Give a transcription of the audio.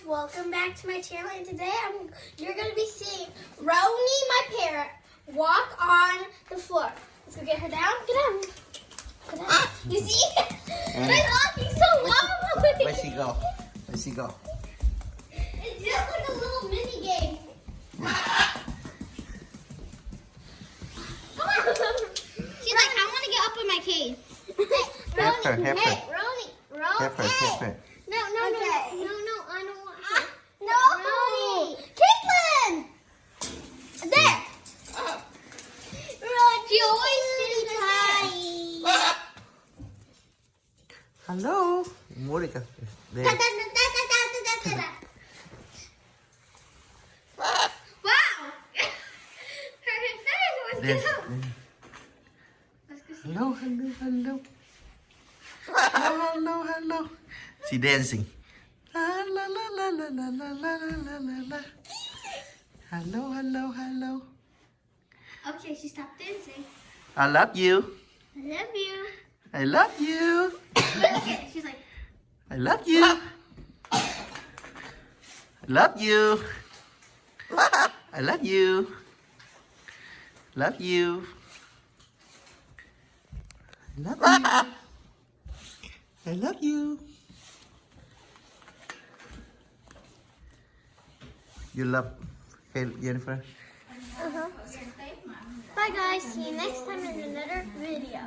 welcome back to my channel, and today you're going to be seeing Roni, my parrot, walk on the floor. Let's go get her down. Get down. Get down. You see? She's walking so wobbly. Where'd she go? Where'd she go? It's just like a little mini game. Come on. She's like, I want to get up in my cage. Roni, hey, Roni. Hip her. No, I don't want her. No! Roni! Caitlin! There! Roni, she always stays high. Hello, Monica. There. Wow! Her face was There. down. Hello. Hello. She dancing. La la la la la la la la la la la. Hello. Okay, she stopped dancing. I love you. I love you. I love you. Look at it. She's like, I love you. I love you. I love you. Love you. Love you. I love you. You love Jennifer? Bye guys. See you next time in another video.